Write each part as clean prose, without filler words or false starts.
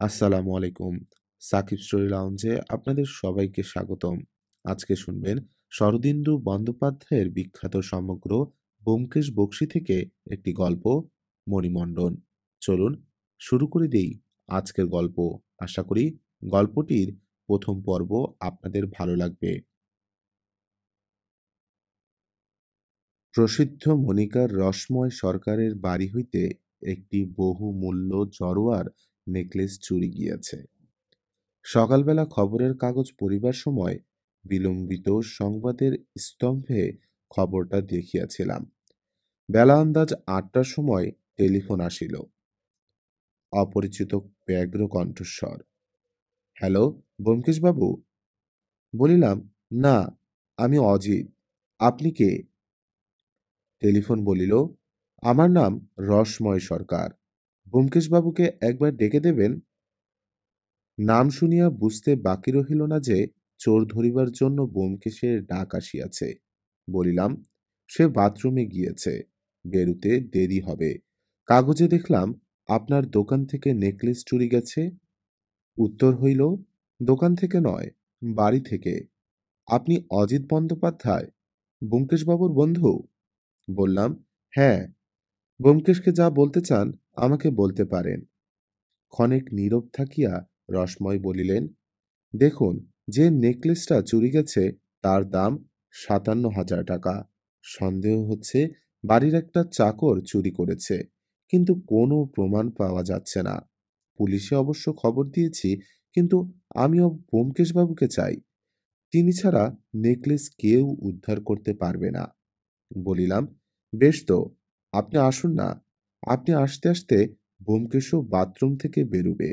আসসালামু আলাইকুম। সাকিব স্টোরি লাউঞ্জে আপনাদের সবাইকে স্বাগতম। আজকে শুনবেন শরদিন্দু বন্দ্যোপাধ্যায়ের বিখ্যাত সমগ্র ব্যোমকেশ বক্সী থেকে একটি গল্প, মণিমণ্ডন। চলুন শুরু করে দেই আজকের গল্প। আশা করি গল্পটির প্রথম পর্ব আপনাদের ভালো লাগবে। প্রসিদ্ধ মণিকার রসময় সরকারের বাড়ি হইতে একটি বহুমূল্য জড়োয়ার নেকলেস চুরি গিয়াছে। সকালবেলা খবরের কাগজ পড়িবার সময় বিলম্বিত সংবাদের স্তম্ভে খবরটা দেখিয়াছিলাম। বেলা আন্দাজ ৮টার সময় টেলিফোন আসিল। অপরিচিত ব্যগ্র কণ্ঠস্বর। হ্যালো, ব্যোমকেশবাবু? বলিলাম, না, আমি অজিত। আপনি কে? টেলিফোন বলিল, আমার নাম রসময় সরকার। ব্যোমকেশবাবুকে একবার ডেকে দেবেন। নাম শুনিয়া বুঝতে বাকি রহিল না যে চোর ধরিবার জন্য ব্যোমকেশের ডাক আসিয়াছে। বলিলাম, সে বাথরুমে গিয়েছে, বেরুতে দেরি হবে। কাগজে দেখলাম আপনার দোকান থেকে নেকলেস চুরি গেছে। উত্তর হইল, দোকান থেকে নয়, বাড়ি থেকে। আপনি অজিত বন্দ্যোপাধ্যায়, ব্যোমকেশবাবুর বন্ধু? বললাম, হ্যাঁ। ব্যোমকেশকে যা বলতে চান আমাকে বলতে পারেন। ক্ষণেক নীরব থাকিয়া রসময় বলিলেন, দেখুন, যে নেকলেসটা চুরি গেছে তার দাম ৫৭,০০০ টাকা। সন্দেহ হচ্ছে বাড়ির একটা চাকর চুরি করেছে, কিন্তু কোনো প্রমাণ পাওয়া যাচ্ছে না। পুলিশে অবশ্য খবর দিয়েছি, কিন্তু আমিও ব্যোমকেশবাবুকে চাই। তিনি ছাড়া নেকলেস কেউ উদ্ধার করতে পারবে না। বলিলাম, বেশ তো, আপনি আসুন না। আপনি আসতে আসতে ব্যোমকেশও বাথরুম থেকে বেরুবে।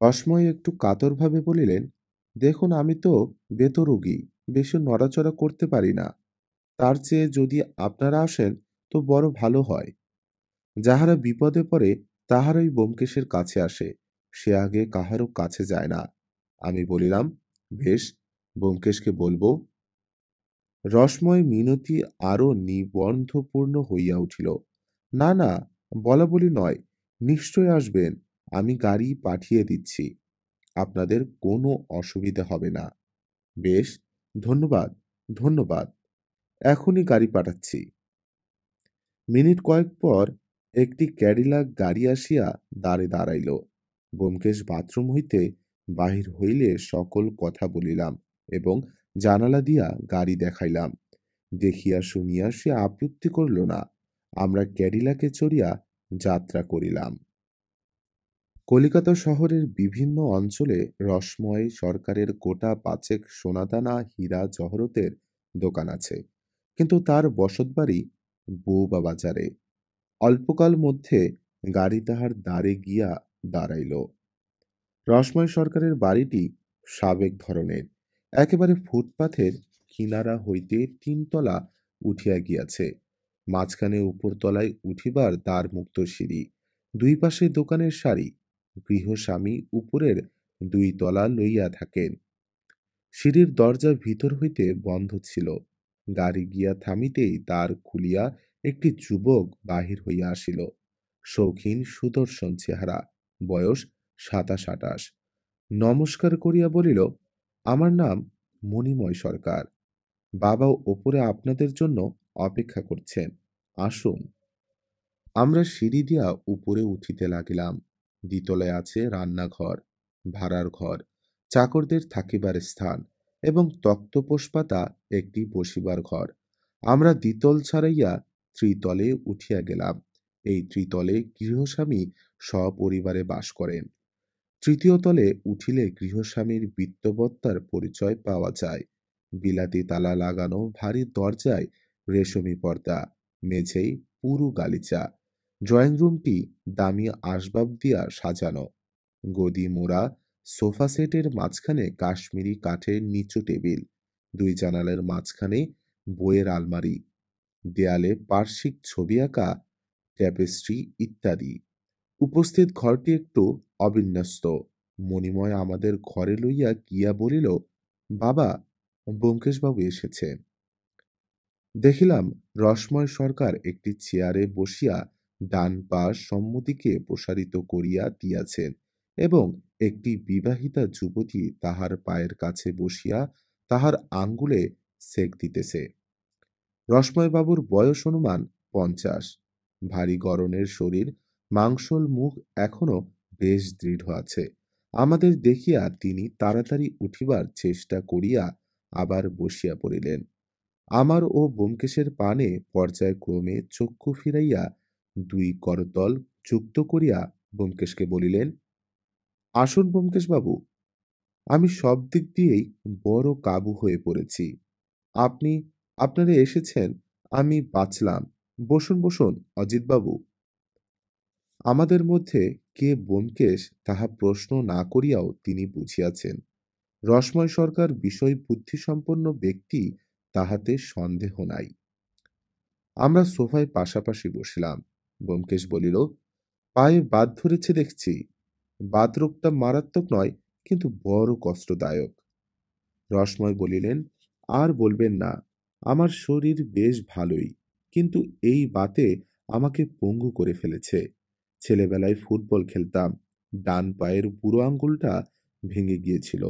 অসময় একটু কাতরভাবে বলিলেন, দেখুন, আমি তো বেতরোগী, বেশি নড়াচড়া করতে পারি না। তার চেয়ে যদি আপনারা আসেন তো বড় ভালো হয়। যাহারা বিপদে পড়ে তাহারাই ব্যোমকেশের কাছে আসে, সে আগে কাহারও কাছে যায় না। আমি বলিলাম, বেশ, ব্যোমকেশকে বলবো। রসময় মিনতি আরো নিবন্ধপূর্ণ হইয়া উঠিল। না না, বলা বলি নয়, নিশ্চয় আসবেন। আমি গাড়ি পাঠিয়ে দিচ্ছি, আপনাদের কোনো অসুবিধা হবে না। বেশ, ধন্যবাদ, ধন্যবাদ। এখনই গাড়ি পাঠাচ্ছি। মিনিট কয়েক পর একটি ক্যাডিলাক গাড়ি আসিয়া দ্বারে দাঁড়াইল। ব্যোমকেশ বাথরুম হইতে বাহির হইলে সকল কথা বলিলাম এবং জানালা দিয়া গাড়ি দেখাইলাম। দেখিয়া শুনিয়া সে আপত্তি করিল না। আমরা ক্যাডিলাকে চড়িয়া যাত্রা করিলাম। কলিকাতা শহরের বিভিন্ন অঞ্চলে রসময় সরকারের গোটা ৫ সোনাদানা হীরা জহরতের দোকান আছে, কিন্তু তার বসতবাড়ি বউবা বাজারে। অল্পকাল মধ্যে গাড়ি তাহার দ্বারে গিয়া দাঁড়াইল। রসময় সরকারের বাড়িটি সাবেক ধরনের, একেবারে ফুটপাথের কিনারা হইতে ৩ তলা উঠিয়া গিয়াছে। মাঝখানে উপরতলায় উঠিবার দ্বার মুক্ত সিঁড়ি, দুই পাশে দোকানের সারি। গৃহস্বামী উপরের ২ তলা লইয়া থাকেন। সিঁড়ির দরজা ভিতর হইতে বন্ধ ছিল। গাড়ি গিয়া থামিতেই দ্বার খুলিয়া একটি যুবক বাহির হইয়া আসিল। শৌখিন সুদর্শন চেহারা, বয়স ২৭-২৮। নমস্কার করিয়া বলিল, আমার নাম মণিময় সরকার। বাবা ওপরে আপনাদের জন্য অপেক্ষা করছেন, আসুন। আমরা সিঁড়ি দিয়া উপরে উঠিতে লাগিলাম। দ্বিতলায় আছে রান্নাঘর, ভাড়ার ঘর, চাকরদের থাকিবার স্থান এবং তক্তপোষ পাতা একটি বসিবার ঘর। আমরা দ্বিতল ছাড়াইয়া ত্রিতলে উঠিয়া গেলাম। এই ত্রিতলে গৃহস্বামী সপরিবারে বাস করেন। তৃতীয় তলে উঠিলে গৃহস্বামীর বিত্তবত্তার পরিচয় পাওয়া যায়। বিলাতি তালা লাগানো ভারী দরজায় রেশমি পর্দা, মেঝেই পুরু গালিচা। ড্রয়িং রুমটি দামি আসবাব দিয়া সাজানো। গদি মোড়া সোফা সেটের মাঝখানে কাশ্মীরি কাঠের নিচু টেবিল, ২ জানালার মাঝখানে বইয়ের আলমারি, দেয়ালে পার্শ্বিক ছবি আঁকা ট্যাপেস্ট্রি ইত্যাদি। উপস্থিত ঘরটি একটু অবিন্যস্ত। মণিময় আমাদের ঘরে লইয়া গিয়া বলিল, বাবা, ব্যোমকেশবাবু এসেছেন। দেখিলাম রসময় সরকার একটি চেয়ারে বসিয়া ডান পা সম্মুদিকে প্রসারিত করিয়া দিয়াছেন এবং একটি বিবাহিতা যুবতী তাহার পায়ের কাছে বসিয়া তাহার আঙ্গুলে সেঁক দিতেছে। রসময়বাবুর বয়স অনুমান 50। ভারী গড়নের শরীর, মাংসল মুখ এখনো বেশ দৃঢ় আছে। আমাদের দেখিয়া তিনি তাড়াতাড়ি উঠিবার চেষ্টা করিয়া আবার বসিয়া পড়িলেন। আমার ও ব্যোমকেশের পানে পর্যায়ক্রমে চক্ষু ফিরাইয়া দুই করতল যুক্ত করিয়া ব্যোমকেশকে বলিলেন, আসুন ব্যোমকেশবাবু, আমি সব দিক দিয়েই বড় কাবু হয়ে পড়েছি। আপনি আপনারা এসেছেন, আমি বাঁচলাম। বসুন বসুন অজিতবাবু। আমাদের মধ্যে কে ব্যোমকেশ তাহা প্রশ্ন না করিয়াও তিনি বুঝিয়াছেন, রসময় সরকার বিষয় বুদ্ধিসম্পন্ন ব্যক্তি, তাহাতে সন্দেহ নাই। আমরা সোফায় পাশাপাশি বসিলাম। ব্যোমকেশ বলিল, পায়ে বাত ধরেছে দেখছি। বাত রোগটা মারাত্মক নয়, কিন্তু বড় কষ্টদায়ক। রসময় বলিলেন, আর বলবেন না, আমার শরীর বেশ ভালোই, কিন্তু এই বাতে আমাকে পঙ্গু করে ফেলেছে। ছেলেবেলায় ফুটবল খেলতাম, ডান পায়ের বুড়ো আঙ্গুলটা ভেঙে গিয়েছিল।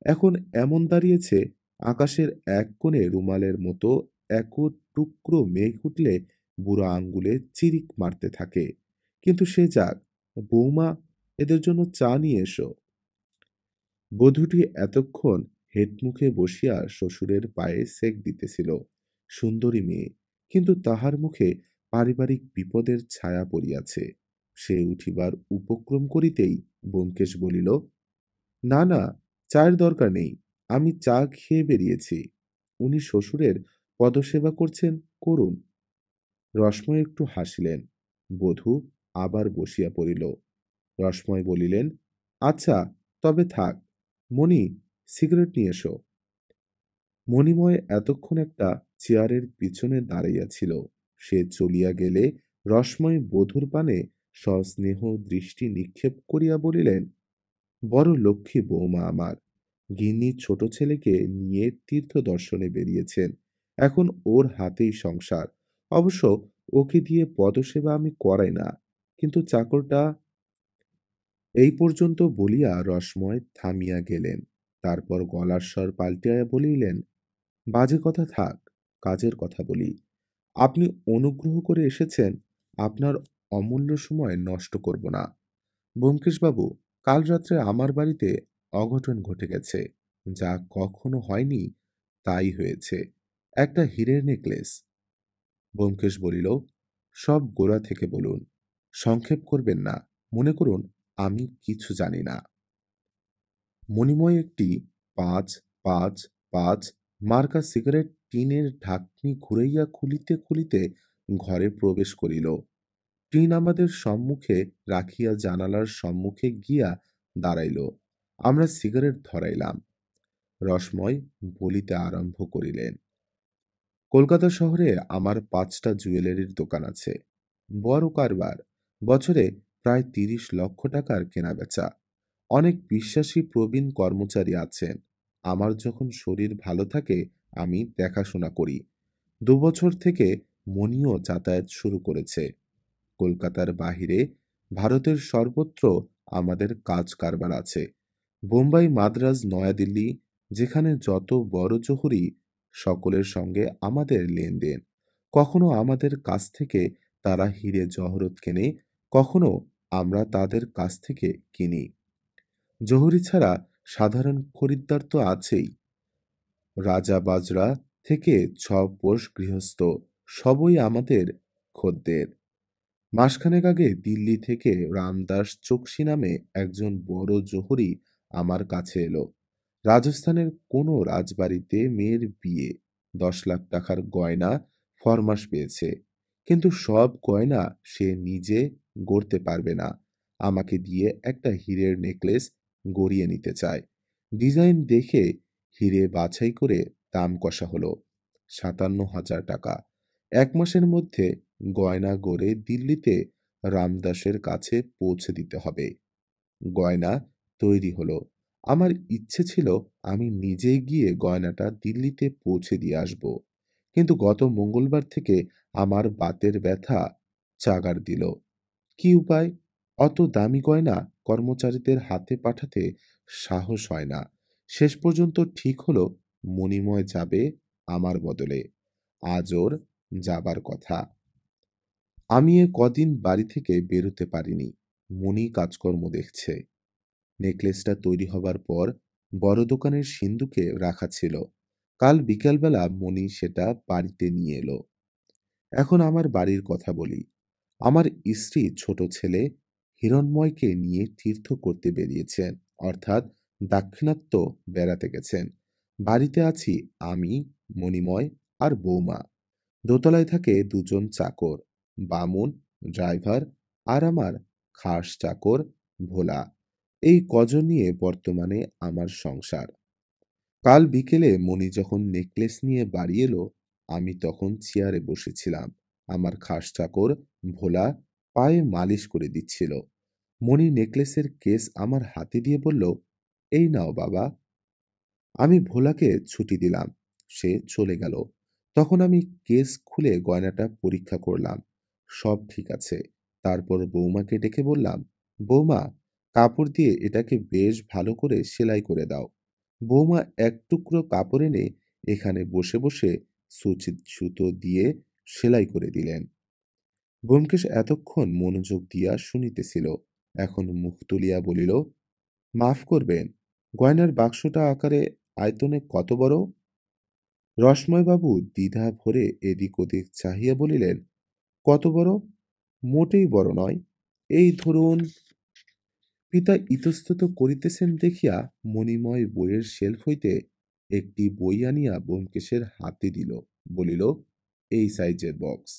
এখন এমন দাঁড়িয়েছে, আকাশের এক কোণে রুমালের মতো এক টুকরো মেঘ উঠলে বুড়ো আঙ্গুলে চিরিক মারতে থাকে। কিন্তু সে যাক, বৌমা, এদের জন্য চা নিয়ে এসো। বধূটি এতক্ষণ হেটমুখে বসিয়া শ্বশুরের পায়ে সেঁক দিতেছিল। সুন্দরী মেয়ে, কিন্তু তাহার মুখে পারিবারিক বিপদের ছায়া পড়িয়াছে। সে উঠিবার উপক্রম করিতেই ব্যোমকেশ বলিল, না না, চায়ের দরকার নেই, আমি চা খেয়ে বেরিয়েছি। উনি শ্বশুরের পদসেবা করছেন, করুন। রসময় একটু হাসিলেন। বধূ আবার বসিয়া পড়িল। রসময় বলিলেন, আচ্ছা, তবে থাক। মণি, সিগারেট নিয়ে এসো। মণিময় এতক্ষণ একটা চেয়ারের পিছনে দাঁড়াইয়াছিল। সে চলিয়া গেলে রসময় বধূর পানে সস্নেহ দৃষ্টি নিক্ষেপ করিয়া বলিলেন, বড় লক্ষ্মী বৌমা আমার। গিন্নি ছোট ছেলেকে নিয়ে তীর্থ দর্শনে বেরিয়েছেন, এখন ওর হাতেই সংসার। অবশ্য ওকে দিয়ে পদসেবা আমি করাই না, কিন্তু চাকরটা। এই পর্যন্ত বলিয়া রসময় থামিয়া গেলেন। তারপর গলার স্বর পাল্টিয়া বলিলেন, বাজে কথা থাক, কাজের কথা বলি। আপনি অনুগ্রহ করে এসেছেন, আপনার অমূল্য সময় নষ্ট করব না। ব্যোমকেশবাবু, কাল রাত্রে আমার বাড়িতে অঘটন ঘটে গেছে। যা কখনো হয়নি তাই হয়েছে। একটা হীরের নেকলেস। ব্যোমকেশ বলিল, সব গোড়া থেকে বলুন, সংক্ষেপ করবেন না। মনে করুন আমি কিছু জানি না। মণিময় একটি ৫-৫-৫ মার্কা সিগারেট টিনের ঢাকনি ঘুরাইয়া খুলিতে খুলিতে ঘরে প্রবেশ করিল। টিন আমাদের সম্মুখে রাখিয়া জানালার সম্মুখে গিয়া দাঁড়াইল। আমরা সিগারেট ধরাইলাম। রসময় বলিতে আরম্ভ করিলেন, কলকাতা শহরে আমার 5টা জুয়েলারির দোকান আছে। বড় কারবার। বছরে প্রায় 30 লক্ষ টাকার কেনাবেচা। অনেক বিশ্বাসী প্রবীণ কর্মচারী আছেন। আমার যখন শরীর ভালো থাকে আমি দেখাশোনা করি। 2 বছর থেকে মণিও যাতায়াত শুরু করেছে। কলকাতার বাহিরে ভারতের সর্বত্র আমাদের কাজ কারবার আছে। বোম্বাই, মাদ্রাজ, নয়াদিল্লি, যেখানে যত বড় জহুরি, সকলের সঙ্গে আমাদের লেনদেন। কখনো আমাদের কাছ থেকে তারা হীরে জহরত কেনে, কখনো আমরা তাদের কাছ থেকে কিনি। জহুরি ছাড়া সাধারণ খরিদ্দার তো আছেই। রাজা বাজরা থেকে ছপোষ গৃহস্থ সবই আমাদের খদ্দের। মাসখানেক আগে দিল্লি থেকে রামদাস চোকসি নামে একজন বড় জহুরি আমার কাছে এলো। রাজস্থানের কোনো রাজবাড়িতে মেয়ের বিয়ে, 10 লাখ টাকার গয়না ফরমাস পেয়েছে, কিন্তু সব গয়না সে নিজে গড়তে পারবে না। আমাকে দিয়ে একটা হীরের নেকলেস গড়িয়ে নিতে চায়। ডিজাইন দেখে হীরে বাছাই করে দাম কষা হলো 57,000 টাকা। 1 মাসের মধ্যে গয়না গড়ে দিল্লিতে রামদাসের কাছে পৌঁছে দিতে হবে। গয়না তৈরি হলো। আমার ইচ্ছে ছিল আমি নিজেই গিয়ে গয়নাটা দিল্লিতে পৌঁছে দিয়ে আসব, কিন্তু গত মঙ্গলবার থেকে আমার বাতের ব্যথা চাগার দিল। কি উপায়? অত দামি গয়না কর্মচারীদের হাতে পাঠাতে সাহস হয় না। শেষ পর্যন্ত ঠিক হলো মণিময় যাবে আমার বদলে। আজ ওর যাবার কথা। আমি এ কদিন বাড়ি থেকে বেরোতে পারিনি। মণি কাজকর্ম দেখছে। নেকলেসটা তৈরি হবার পর বড় দোকানের সিন্ধুকে রাখা ছিল। কাল বিকেলবেলা মণি সেটা বাড়িতে নিয়ে এলো। এখন আমার বাড়ির কথা বলি। আমার স্ত্রী ছোট ছেলে হিরণময়কে নিয়ে তীর্থ করতে বেরিয়েছেন, অর্থাৎ দাক্ষিণাত্য বেড়াতে গেছেন। বাড়িতে আছি আমি, মণিময় আর বৌমা। দোতলায় থাকে দুজন চাকর, বামুন, ড্রাইভার আর আমার খাস চাকর ভোলা। এই কজন নিয়ে বর্তমানে আমার সংসার। কাল বিকেলে মণি যখন নেকলেস নিয়ে বাড়ি এলো, আমি তখন চেয়ারে বসেছিলাম। আমার খাস চাকর ভোলা পায়ে মালিশ করে দিচ্ছিল। মণি নেকলেসের কেস আমার হাতে দিয়ে বলল, এই নাও বাবা। আমি ভোলাকে ছুটি দিলাম। সে চলে গেল। তখন আমি কেস খুলে গয়নাটা পরীক্ষা করলাম। সব ঠিক আছে। তারপর বৌমাকে ডেকে বললাম, বৌমা, কাপড় দিয়ে এটাকে বেশ ভালো করে সেলাই করে দাও। বৌমা এক টুকরো কাপড় এনে এখানে বসে বসে সুতো দিয়ে সেলাই করে দিলেন। ব্যোমকেশ এতক্ষণ মনোযোগ দিয়া শুনিতেছিল। এখন মুখ তুলিয়া বলিল, মাফ করবেন, গয়নার বাক্সটা আকারে আয়তনে কত বড়? রসময়বাবু দ্বিধা ভরে এদিক ওদিক চাহিয়া বলিলেন, কত বড়? মোটেই বড় নয়। এই ধরুন। পিতা ইতস্তত করিতেছেন দেখিয়া মণিময় বইয়ের শেলফ হইতে একটি বই আনিয়া ব্যোমকেশের হাতে দিল। বলিল, এই সাইজের বক্স।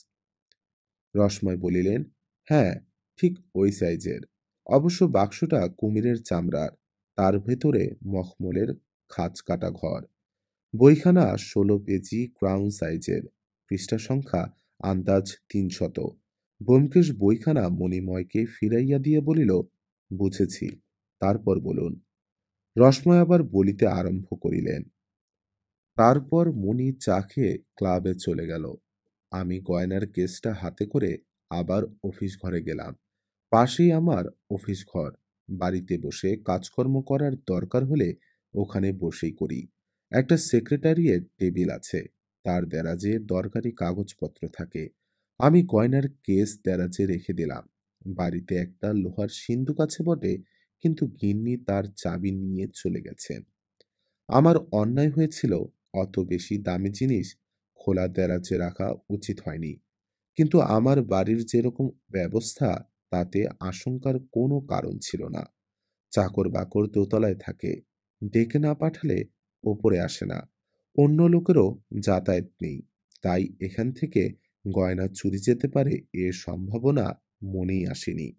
রসময় বলিলেন, হ্যাঁ, ঠিক ওই সাইজের। অবশ্য বাক্সটা কুমিরের চামড়ার। তার ভেতরে মখমলের খাঁজ কাটা ঘর। বইখানা ১৬ পেজি ক্রাউন সাইজের। পৃষ্ঠা সংখ্যা আন্দাজ ৩০০। ব্যোমকেশ বইখানা মণিময়কে ফিরাইয়া দিয়ে বলিল, বুঝেছি, তারপর বলুন। রসময় আবার বলিতে আরম্ভ করিলেন, তারপর মণি চা খেয়ে ক্লাবে চলে গেল। আমি গয়নার কেসটা হাতে করে আবার অফিস ঘরে গেলাম। পাশেই আমার অফিস ঘর। বাড়িতে বসে কাজকর্ম করার দরকার হলে ওখানে বসেই করি। একটা সেক্রেটারিয়েট টেবিল আছে। তার দেরাজে দরকারি কাগজপত্র থাকে। আমি গয়নার কেস দেরাজে রেখে দিলাম। বাড়িতে একটা লোহার সিন্দুক আছে বটে, কিন্তু গিন্নি তার চাবি নিয়ে চলে গেছেন। আমার অন্যায় হয়েছিল, অত বেশি দামি জিনিস খোলা দেরাজে রাখা উচিত হয়নি। কিন্তু আমার বাড়ির যেরকম ব্যবস্থা, তাতে আশঙ্কার কোনো কারণ ছিল না। চাকর বাকর দোতলায় থাকে। ডেকে না পাঠালে ওপরে আসে না। অন্য লোকেরও যাতায়াত নেই। তাই এখান থেকে গয়না চুরি যেতে পারে এ সম্ভাবনা মনেই আসেনি।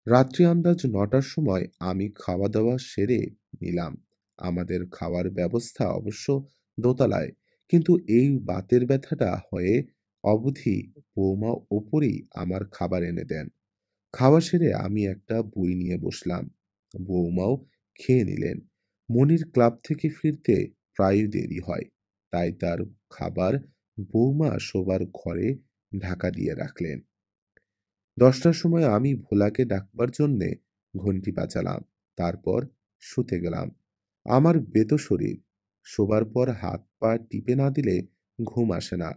রাত্রি আন্দাজ ৯টার সময় আমি খাওয়া দাওয়া সেরে নিলাম। আমাদের খাওয়ার ব্যবস্থা অবশ্য দোতলায়, কিন্তু এই বাতের ব্যথাটা হয়ে অবধি বৌমা ওপরেই আমার খাবার এনে দেন। খাওয়া সেরে আমি একটা বই নিয়ে বসলাম। বৌমাও খেয়ে নিলেন। মনির ক্লাব থেকে ফিরতে প্রায় দেরি হয়। তাই তার খাবার বৌমা শোবার ঘরে ঢাকা দিয়ে রাখলেন। ১০টার সময় আমি ভোলাকে ডাকবার জন্যে ঘণ্টি বাজালাম। তারপর শুতে গেলাম। আমার বেতো শরীর। শোবার পর হাত পা টিপে না দিলে ঘুম আসে না।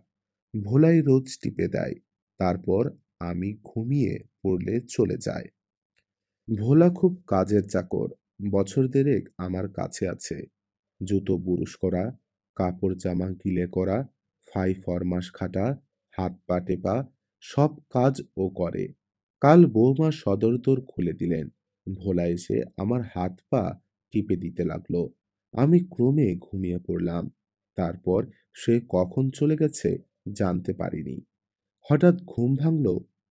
ভোলাই রোজ টিপে দেয়। তারপর আমি ঘুমিয়ে পড়লে চলে যায়। ভোলা খুব কাজের চাকর। বছর দেড়েক আমার কাছে আছে। জুতো বুরুশ করা, কাপড় জামা গিলে করা, ফাই ফরমাস খাটা, হাত পা টেপা, সব কাজ ও করে। কাল বৌমা সদর দোর খুলে দিলেন। ভোলা এসে আমার হাত পা টিপে দিতে লাগলো। আমি ক্রমে ঘুমিয়ে পড়লাম। তারপর সে কখন চলে গেছে জানতে পারিনি। হঠাৎ ঘুম ভাঙল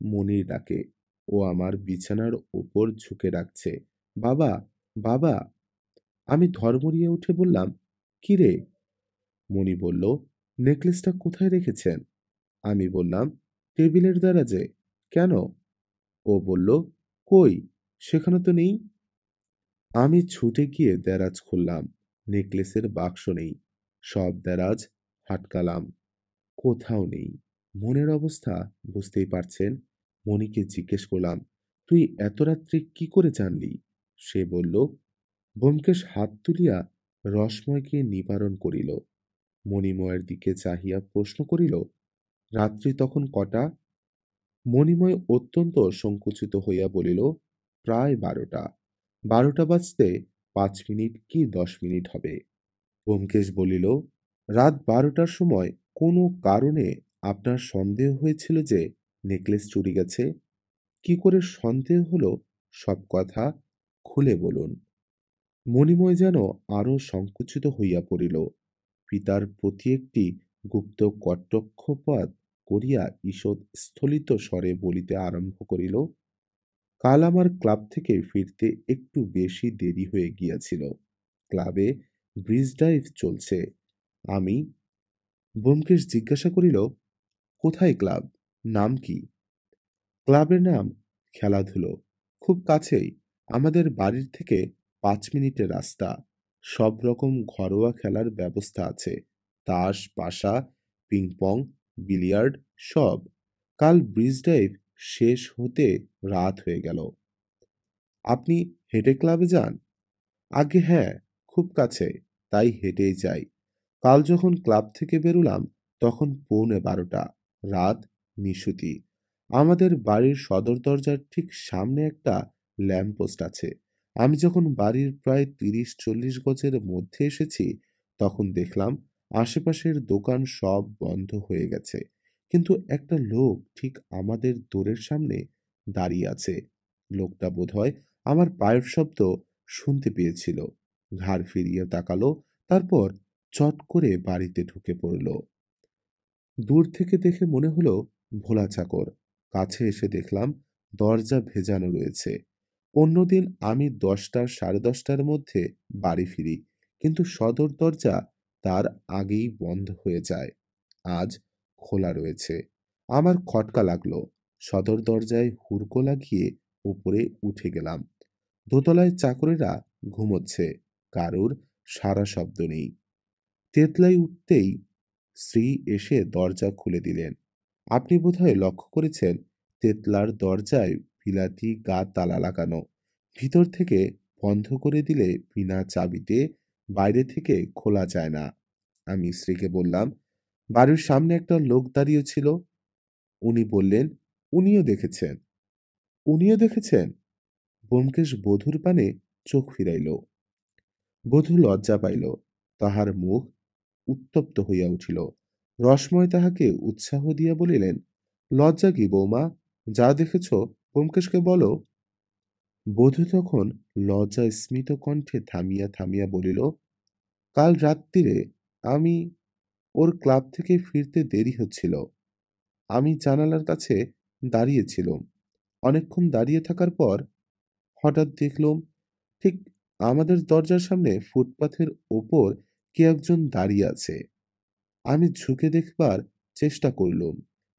মনির ডাকে। ও আমার বিছানার ওপর ঝুঁকে রাখছে, বাবা, বাবা। আমি ধর্মরিয়ে উঠে বললাম, কি রে? মণি বলল, নেকলেসটা কোথায় রেখেছেন? আমি বললাম, টেবিলের দ্বারাজে। কেন? ও বলল, কই, সেখানে তো নেই। আমি ছুটে গিয়ে দেরাজ খুললাম। নেকলেসের বাক্স নেই। সব দেরাজ হাটকালাম, কোথাও নেই। মনের অবস্থা বুঝতেই পারছেন। মণিকে জিজ্ঞেস করলাম, তুই এত রাত্রে কি করে জানলি? সে বলল। ব্যোমকেশ হাত তুলিয়া রসময়কে নিবারণ করিল। মণিময়ের দিকে চাহিয়া প্রশ্ন করিল, রাত্রি তখন কটা? মণিময় অত্যন্ত সংকুচিত হইয়া বলিল, প্রায় 12টা। 12টা বাজতে 5 মিনিট কি 10 মিনিট হবে। ব্যোমকেশ বলিল, রাত 12টার সময় কোনো কারণে আপনার সন্দেহ হয়েছিল যে নেকলেস চুরি গেছে? কি করে সন্দেহ হলো, সব কথা খুলে বলুন। মণিময় যেন আরো সংকুচিত হইয়া পড়িল। পিতার প্রতি একটি গুপ্ত কটাক্ষপাত করিয়া ঈষৎ স্খলিত স্বরে বলিতে আরম্ভ করিল, কাল আমার ক্লাব থেকে ফিরতে একটু বেশি দেরি হয়ে গিয়াছিল। ক্লাবে ব্রিজ ডাইভ চলছে। আমি। ব্যোমকেশ জিজ্ঞাসা করিল, কোথায় ক্লাব? নাম কি? ক্লাবের নাম খেলাধুলো। খুব কাছেই। আমাদের বাড়ির থেকে 5 মিনিটের রাস্তা। সব রকম ঘরোয়া খেলার ব্যবস্থা আছে। তাস, পাশা, পিং-পং, বিলিয়ার্ড সব। কাল ব্রিজ ডাইভ শেষ হতে রাত হয়ে গেল। আপনি হেঁটে ক্লাবে যান? আজ্ঞে হ্যাঁ, খুব কাছে, তাই হেঁটেই যাই। কাল যখন ক্লাব থেকে বেরুলাম তখন পৌনে 12টা। রাত নিশুতি। আমাদের বাড়ির সদর দরজার ঠিক সামনে একটা ল্যাম্পপোস্ট আছে। আমি যখন বাড়ির প্রায় 30-40 গজের মধ্যে এসেছি তখন দেখলাম আশেপাশের দোকান সব বন্ধ হয়ে গেছে, কিন্তু একটা লোক ঠিক আমাদের দোরের সামনে দাঁড়িয়ে আছে। লোকটা বোধহয় আমার পায়ের শব্দ শুনতে পেয়েছিল। ঘাড় ফিরিয়ে তাকালো, তারপর চট করে বাড়িতে ঢুকে পড়ল। দূর থেকে দেখে মনে হলো ভোলা চাকর। কাছে এসে দেখলাম দরজা ভেজানো রয়েছে। অন্যদিন আমি 10টা 10:30টার মধ্যে বাড়ি ফিরি, কিন্তু সদর দরজা তার আগেই বন্ধ হয়ে যায়। আজ খোলা রয়েছে। আমার খটকা লাগলো। সদর দরজায় হুড়কো লাগিয়ে উপরে উঠে গেলাম। দোতলায় চাকরেরা ঘুমোচ্ছে। কারুর সাড়া শব্দ নেই। তেতলায় উঠতেই স্ত্রী এসে দরজা খুলে দিলেন। আপনি বোধহয় লক্ষ্য করেছেন, তেতলার দরজায় বিলাতি গা তালা লাগানো। ভিতর থেকে বন্ধ করে দিলে বিনা চাবিতে বাইরে থেকে খোলা যায় না। আমি স্ত্রীকে বললাম, বাড়ির সামনে একটা লোক দাঁড়িয়ে ছিল। উনি বললেন, উনিও দেখেছেন। উনিও দেখেছেন? ব্যোমকেশ বধূর পানে চোখ ফিরাইল। বধূ লজ্জা পাইল। তাহার মুখ উত্তপ্ত হইয়া উঠিল। রসময় তাহাকে উৎসাহ দিয়া বলিলেন, লজ্জা কি বৌমা? যা দেখেছ ব্যোমকেশকে বলো। বধূ তখন লজ্জা স্মিত কণ্ঠে থামিয়া থামিয়া বলিল, কাল রাত্তিরে আমি ওর ক্লাব থেকে ফিরতে দেরি হচ্ছিল। আমি জানালার কাছে দাঁড়িয়েছিলুম। অনেকক্ষণ দাঁড়িয়ে থাকার পর হঠাৎ দেখলুম ঠিক আমাদের দরজার সামনে ফুটপাথের ওপর কে একজন দাঁড়িয়ে আছে। আমি ঝুঁকে দেখবার চেষ্টা করলুম,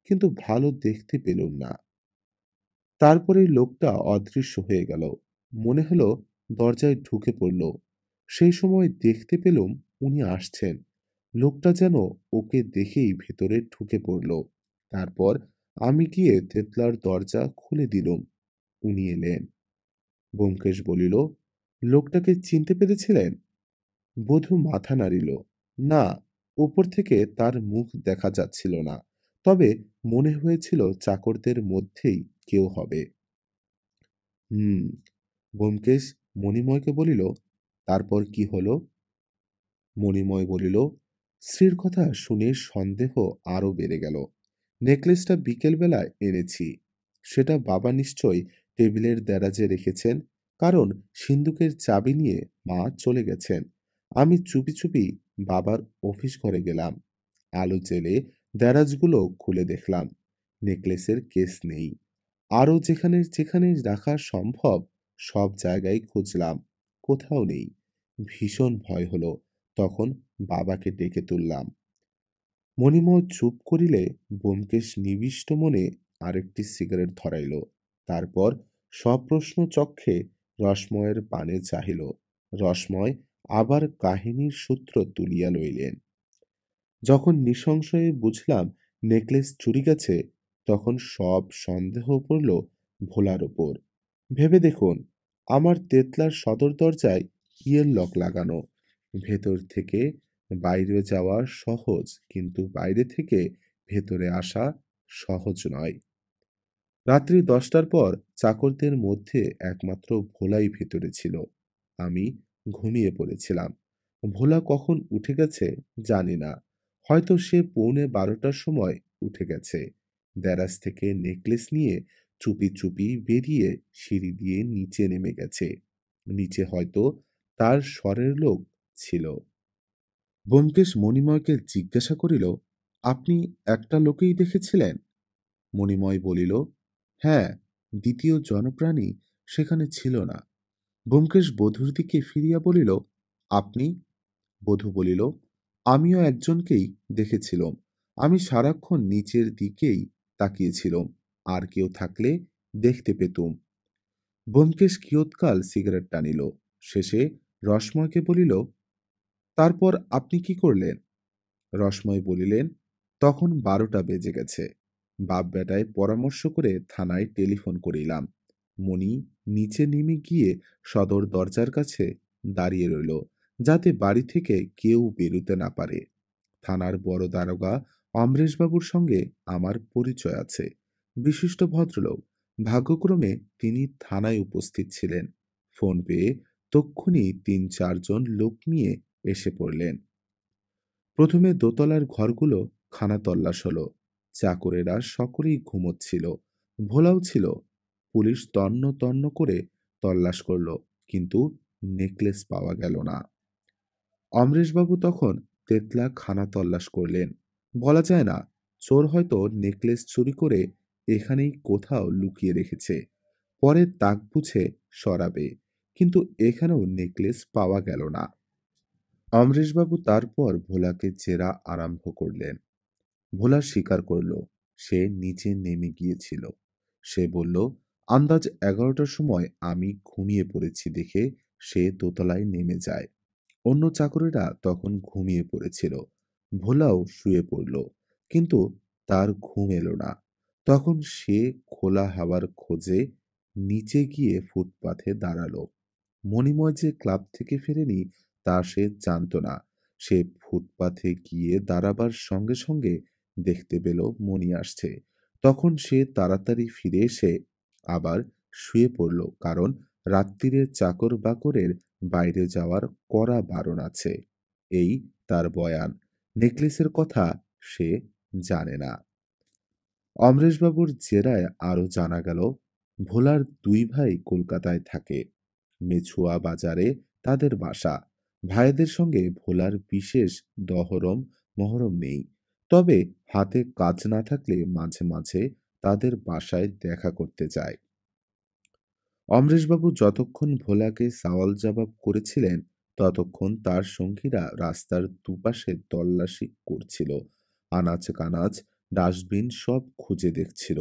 কিন্তু ভালো দেখতে পেলুম না। তারপরেই লোকটা অদৃশ্য হয়ে গেল। মনে হলো দরজায় ঢুকে পড়ল। সেই সময় দেখতে পেলুম উনি আসছেন। লোকটা যেন ওকে দেখেই ভেতরে ঢুকে পড়ল। তারপর আমি গিয়ে তেতলার দরজা খুলে দিলুম। উনি এলেন। ব্যোমকেশ বলিল, লোকটাকে চিনতে পেরেছিলেন? বধূ মাথা নাড়িল। না, উপর থেকে তার মুখ দেখা যাচ্ছিল না। তবে মনে হয়েছিল চাকরদের মধ্যেই কেউ হবে। হুম। ব্যোমকেশ মণিময়কে বলিল, তারপর কি হলো? মণিময় বলিল, স্ত্রীর কথা শুনে সন্দেহ আরো বেড়ে গেল। নেকলেসটা বিকেলবেলা এনেছি। সেটা বাবা নিশ্চয়ই টেবিলের দেরাজে রেখেছেন, কারণ সিন্দুকের চাবি নিয়ে মা চলে গেছেন। আমি চুপি চুপি বাবার অফিস ঘরে গেলাম। আলো জেলে দেরাজগুলো খুলে দেখলাম নেকলেসের কেস নেই। আরো যেখানে যেখানে রাখা সম্ভব সব জায়গায় খুঁজলাম, কোথাও নেই। ভীষণ ভয় হলো। তখন বাবাকে ডেকে তুললাম। মণিময় চুপ করিলে ব্যোমকেশ নিবিষ্ট মনে আরেকটি সিগারেট ধরাইল। তারপর সপ্রশ্ন চক্ষে রসময়ের পানে চাহিল। রসময় আবার কাহিনীর সূত্র তুলিয়া লইলেন। যখন নিঃসংশয়ে বুঝলাম নেকলেস চুরি গেছে, তখন সব সন্দেহ পড়ল ভোলার ওপর। ভেবে দেখুন, আমার তেতলার সদর দরজায় কিয়ের লক লাগানো। ভেতর থেকে বাইরে যাওয়া সহজ, কিন্তু বাইরে থেকে ভেতরে আসা সহজ নয়। রাত্রি ১০টার পর চাকরদের মধ্যে একমাত্র ভোলাই ভেতরে ছিল। আমি ঘুমিয়ে পড়েছিলাম। ভোলা কখন উঠে গেছে জানি না। হয়তো সে পৌনে ১২টার সময় উঠে গেছে। দেরাজ থেকে নেকলেস নিয়ে চুপি চুপি বেরিয়ে সিঁড়ি দিয়ে নিচে নেমে গেছে। নিচে হয়তো তার স্বরের লোক ছিল। ব্যোমকেশ মণিময়কে জিজ্ঞাসা করিল, আপনি একটা লোকেই দেখেছিলেন? মণিময় বলিল, হ্যাঁ, দ্বিতীয় জনপ্রাণী সেখানে ছিল না। ব্যোমকেশ বধূর দিকে ফিরিয়া বলিল, আপনি? বধূ বলিল, আমিও একজনকেই দেখেছিলাম। আমি সারাক্ষণ নিচের দিকেই তাকিয়েছিলাম। আর কেউ থাকলে দেখতে পেতুম। ব্যোমকেশ কিয়ৎকাল সিগারেট টানিল। শেষে রসময়কে বলিল, তারপর আপনি কি করলেন? রসময় বলিলেন, তখন ১২টা বেজে গেছে। বাপ বেটায় পরামর্শ করে থানায় টেলিফোন করিলাম। মণি নিচে নেমে গিয়ে সদর দরজার কাছে দাঁড়িয়ে রইল, যাতে বাড়ি থেকে কেউ বেরুতে না পারে। থানার বড় দারোগা অমরেশবাবুর সঙ্গে আমার পরিচয় আছে। বিশিষ্ট ভদ্রলোক। ভাগ্যক্রমে তিনি থানায় উপস্থিত ছিলেন। ফোন পেয়ে তক্ষুনি ৩-৪ জন লোক নিয়ে এসে পড়লেন। প্রথমে দোতলার ঘরগুলো খানাতল্লাশ হলো। চাকরেরা সকলেই ঘুমোচ্ছিল। ভোলাও ছিল। পুলিশ তন্ন তন্ন করে তল্লাশ করল, কিন্তু নেকলেস পাওয়া গেল না। অমরেশবাবু তখন তেতলা খানা তল্লাশ করলেন। বলা যায় না, চোর হয়তো নেকলেস চুরি করে এখানেই কোথাও লুকিয়ে রেখেছে। পরে তাক বুঝে সরাবে, কিন্তু এখানেও নেকলেস পাওয়া গেল না। অমরেশবাবু তারপর ভোলাকে জেরা আরম্ভ করলেন। ভোলা স্বীকার করল, সে নিচে নেমে গিয়েছিল। সে বলল, আন্দাজ ১১টার সময় আমি ঘুমিয়ে পড়েছি দেখে সে দোতলায় নেমে যায়। অন্য চাকরেরা তখন ঘুমিয়ে পড়েছিল। ভোলাও শুয়ে পড়ল, কিন্তু তার ঘুম এলো না। তখন সে খোলা হাওয়ার খোঁজে নিচে গিয়ে ফুটপাথে দাঁড়ালো। মণিময় যে ক্লাব থেকে ফেরেনি তা সে জানত না। সে ফুটপাথে গিয়ে দাঁড়াবার সঙ্গে সঙ্গে দেখতে পেল মণি আসছে। তখন সে তাড়াতাড়ি ফিরে এসে আবার শুয়ে পড়ল, কারণ রাত্তিরে চাকর বাকরের বাইরে যাওয়ার কড়া বারণ আছে। এই তার বয়ান। নেকলেসের কথা সে জানে না। অমরেশবাবুর জেরায় আরও জানা গেল, ভোলার ২ ভাই কলকাতায় থাকে। মেছুয়া বাজারে তাদের বাসা। ভাইদের সঙ্গে ভোলার বিশেষ দহরম মহরম নেই। তবে হাতে কাজ না থাকলে মাঝে মাঝে তাদের বাসায় দেখা করতে যায়। অমরেশবাবু যতক্ষণ ভোলাকে সওয়াল জবাব করেছিলেন, ততক্ষণ তার সঙ্গীরা রাস্তার দুপাশে তল্লাশি করছিল। আনাচ কানাচ, ডাস্টবিন সব খুঁজে দেখছিল।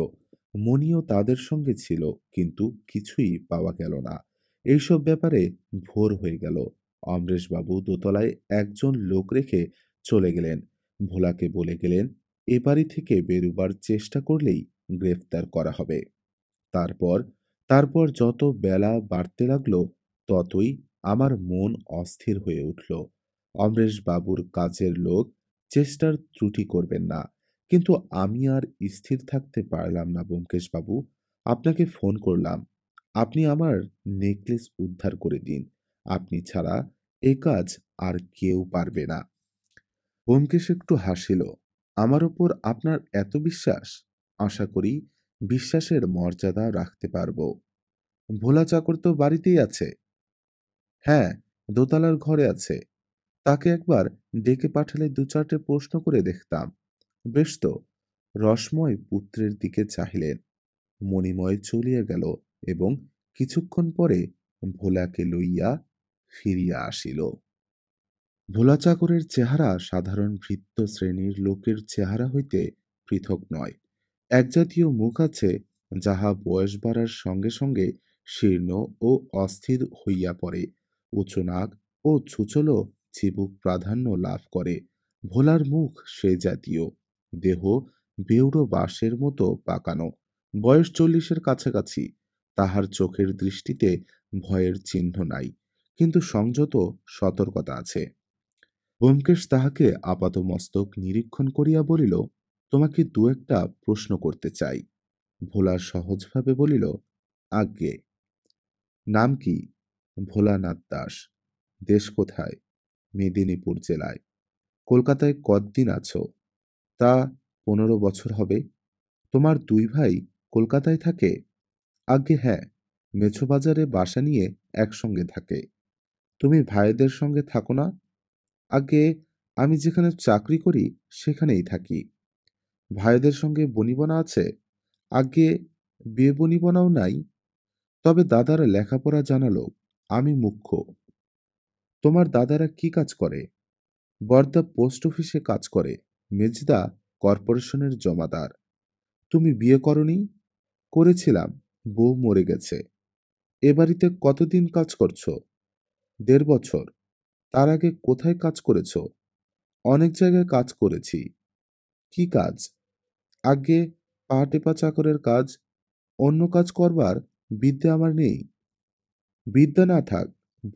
মণিও তাদের সঙ্গে ছিল, কিন্তু কিছুই পাওয়া গেল না। এইসব ব্যাপারে ভোর হয়ে গেল। অমরেশবাবু দোতলায় একজন লোক রেখে চলে গেলেন। ভোলাকে বলে গেলেন, এ বাড়ি থেকে বেরুবার চেষ্টা করলেই গ্রেফতার করা হবে। তারপর তারপর যত বেলা বাড়তে লাগলো, ততই আমার মন অস্থির হয়ে উঠল। অমরেশবাবুর কাজের লোক, চেষ্টার ত্রুটি করবেন না। কিন্তু আমি আর স্থির থাকতে পারলাম না ব্যোমকেশবাবু। আপনাকে ফোন করলাম। আপনি আমার নেকলেস উদ্ধার করে দিন। আপনি ছাড়া এ কাজ আর কেউ পারবে না। ব্যোমকেশ একটু হাসিল। আমার ওপর আপনার এত বিশ্বাস? আশা করি বিশ্বাসের মর্যাদা রাখতে পারব। ভোলা চাকর তো বাড়িতেই আছে। হ্যাঁ, দোতলার ঘরে আছে। তাকে একবার ডেকে পাঠালে ২-৪টে প্রশ্ন করে দেখতাম। বেশ তো। রসময় পুত্রের দিকে চাহিলেন। মণিময় চলিয়া গেল এবং কিছুক্ষণ পরে ভোলাকে লইয়া ফিরিয়া আসিল। ভোলা চাকরের চেহারা সাধারণ ভৃত্য শ্রেণীর লোকের চেহারা হইতে পৃথক নয়। একজাতীয় মুখ আছে, যাহা বয়স বাড়ার সঙ্গে সঙ্গে শীর্ণ ও অস্থির হইয়া পড়ে। উঁচু নাক ও ছুচলো চিবুক প্রাধান্য লাভ করে। ভোলার মুখ সে জাতীয়। দেহ বেউড়ো বাঁশের মতো পাকানো। বয়স ৪০-এর কাছাকাছি। তাহার চোখের দৃষ্টিতে ভয়ের চিহ্ন নাই, কিন্তু সংযত সতর্কতা আছে। ব্যোমকেশ তাহাকে আপাতমস্তক নিরীক্ষণ করিয়া বলিল, তোমাকে দু একটা প্রশ্ন করতে চাই। ভোলা সহজভাবে বলিল, আজ্ঞে। নাম কি? ভোলানাথ দাস। দেশ কোথায়? মেদিনীপুর জেলায়। কলকাতায় কতদিন আছো? তা 15 বছর হবে। তোমার দুই ভাই কলকাতায় থাকে? আজ্ঞে হ্যাঁ, মেছো বাজারে বাসা নিয়ে একসঙ্গে থাকে। তুমি ভাইদের সঙ্গে থাকো না? আজ্ঞে আমি যেখানে চাকরি করি সেখানেই থাকি। ভাইদের সঙ্গে বনিবনা আছে? আজ্ঞে বিয়ে বনিবনাও নাই, তবে দাদারা লেখাপড়া জানা লোক, আমি মুখ্য। তোমার দাদারা কি কাজ করে? বর্দা পোস্ট অফিসে কাজ করে, মেজদা কর্পোরেশনের জমাদার। তুমি বিয়ে করনি? করেছিলাম, বউ মরে গেছে। এ বাড়িতে কতদিন কাজ করছো? 1.5 বছর। তার আগে কোথায় কাজ করেছো? অনেক জায়গায় কাজ করেছি। কি কাজ? আজ্ঞে পা টেপা চাকরের কাজ। অন্য কাজ করবার বিদ্যা আমার নেই। বিদ্যা না থাক,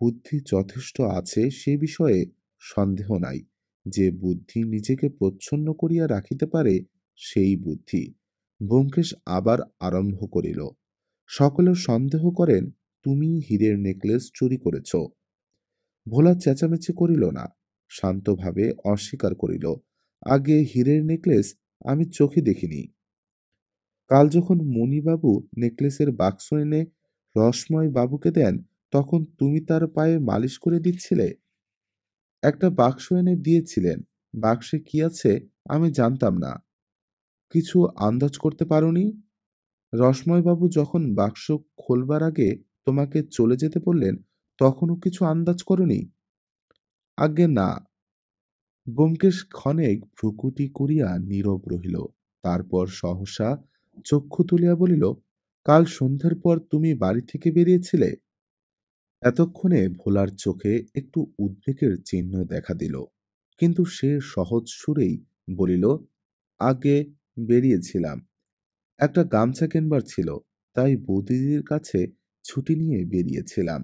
বুদ্ধি যথেষ্ট আছে সে বিষয়ে সন্দেহ নাই। যে বুদ্ধি নিজেকে প্রচ্ছন্ন করিয়া রাখিতে পারে সেই বুদ্ধি। ব্যোমকেশ আবার আরম্ভ করিল, সকলে সন্দেহ করেন তুমি হীরের নেকলেস চুরি করেছ। ভোলা চেঁচামেচি করিল না, শান্তভাবে অস্বীকার করিল, আগে হীরের নেকলেস আমি চোখে দেখিনি। কাল যখন মণিবাবু নেকলেসের বাক্স এনে রসময় বাবুকে দেন, তখন তুমি তার পায়ে মালিশ করে দিচ্ছিলে। একটা বাক্স এনে দিয়েছিলেন, বাক্সে কি আছে আমি জানতাম না। কিছু আন্দাজ করতে পারোনি? রসময়বাবু যখন বাক্স খোলবার আগে তোমাকে চলে যেতে বললেন, তখনও কিছু আন্দাজ করনি? আজ্ঞে না। ব্যোমকেশ ক্ষণেক ভ্রূকুটি করিয়া নীরব রহিল, তারপর সহসা চক্ষু তুলিয়া বলিল, কাল সন্ধ্যার পর তুমি বাড়ি থেকে বেরিয়েছিলে? এতক্ষণে ভোলার চোখে একটু উদ্বেগের চিহ্ন দেখা দিল, কিন্তু সে সহজ সুরেই বলিল, আগে বেরিয়েছিলাম, একটা গামছা কিনবার ছিল, তাই বৌদিদির কাছে ছুটি নিয়ে বেরিয়েছিলাম।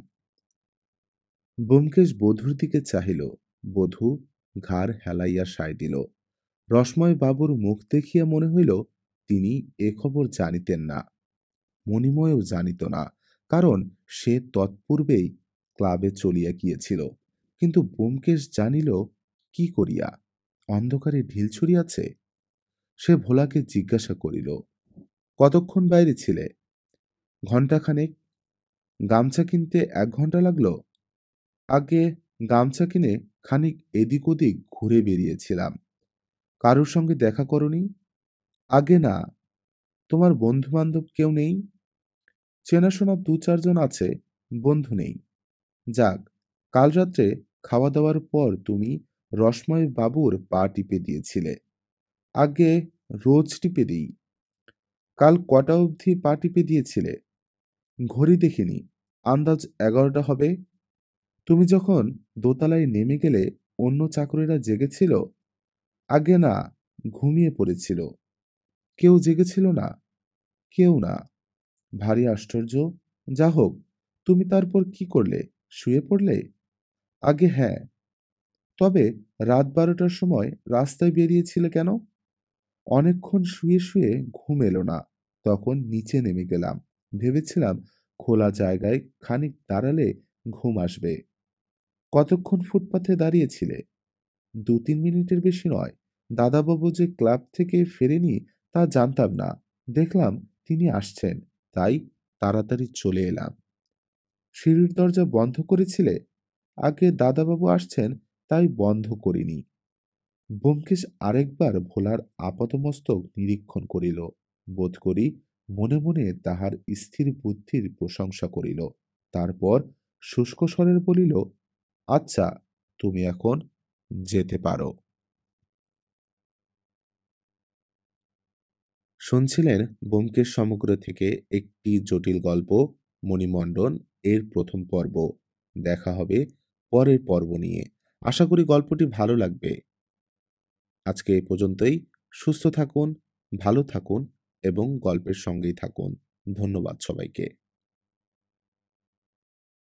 ব্যোমকেশ বধূর দিকে চাহিল, বধূ ঘাড় হেলাইয়া সায় দিল। রসময় বাবুর মুখ দেখিয়া মনে হইল তিনি এ খবর জানিতেন না, মণিময়ও জানিত না, কারণ সে তৎপূর্বেই ক্লাবে চলিয়া গিয়েছিল। কিন্তু ব্যোমকেশ জানিল কি করিয়া? অন্ধকারে ঢিল ছুড়িয়াছে। সে ভোলাকে জিজ্ঞাসা করিল, কতক্ষণ বাইরে ছিলে? ঘণ্টাখানেক। গামছা কিনতে 1 ঘণ্টা লাগলো? আগে গামছা কিনে খানিক এদিক ওদিক ঘুরে বেরিয়েছিলাম। কারোর সঙ্গে দেখা করনি? আগে না। তোমার বন্ধু বান্ধব কেউ নেই? চেনাশোনা 2-4 জন আছে, বন্ধু নেই। যাক, কাল রাত্রে খাওয়া দাওয়ার পর তুমি রসময় বাবুর পা টিপে দিয়েছিলে। আগে রোজ টিপে দিই। কাল কটা অবধি পা টিপে দিয়েছিলে? ঘড়ি দেখিনি, আন্দাজ 11টা হবে। তুমি যখন দোতলায় নেমে গেলে অন্য চাকরেরা জেগেছিল? আগে না, ঘুমিয়ে পড়েছিল। কেউ জেগেছিল না? কেউ না। ভারী আশ্চর্য। যা হোক, তুমি তারপর কি করলে? শুয়ে পড়লে? আগে হ্যাঁ। তবে রাত 12টার সময় রাস্তায় বেরিয়েছিলে কেন? অনেকক্ষণ শুয়ে শুয়ে ঘুম এলো না, তখন নিচে নেমে গেলাম। ভেবেছিলাম খোলা জায়গায় খানিক দাঁড়ালে ঘুম আসবে। কতক্ষণ ফুটপাথে দাঁড়িয়েছিলে? 2-3 মিনিটের বেশি নয়। দাদাবাবু যে ক্লাব থেকে ফেরেনি তা জানতাম না, দেখলাম তিনি আসছেন, তাই তাড়াতাড়ি চলে এলাম। সিঁড়ির দরজা বন্ধ করেছিলে? আগে দাদাবাবু আসছেন, তাই বন্ধ করিনি। ব্যোমকেশ আরেকবার ভোলার আপাদমস্তক নিরীক্ষণ করিল, বোধ করি মনে মনে তাহার স্থির বুদ্ধির প্রশংসা করিল। তারপর শুষ্ক স্বরে বলিল, আচ্ছা, তুমি এখন যেতে পারো। শুনছিলেন ব্যোমকেশ সমগ্র থেকে একটি জটিল গল্প, মণিমণ্ডন এর প্রথম পর্ব। দেখা হবে পরের পর্ব নিয়ে। আশা করি গল্পটি ভালো লাগবে। আজকে এ পর্যন্তই। সুস্থ থাকুন, ভালো থাকুন এবং গল্পের সঙ্গেই থাকুন। ধন্যবাদ সবাইকে।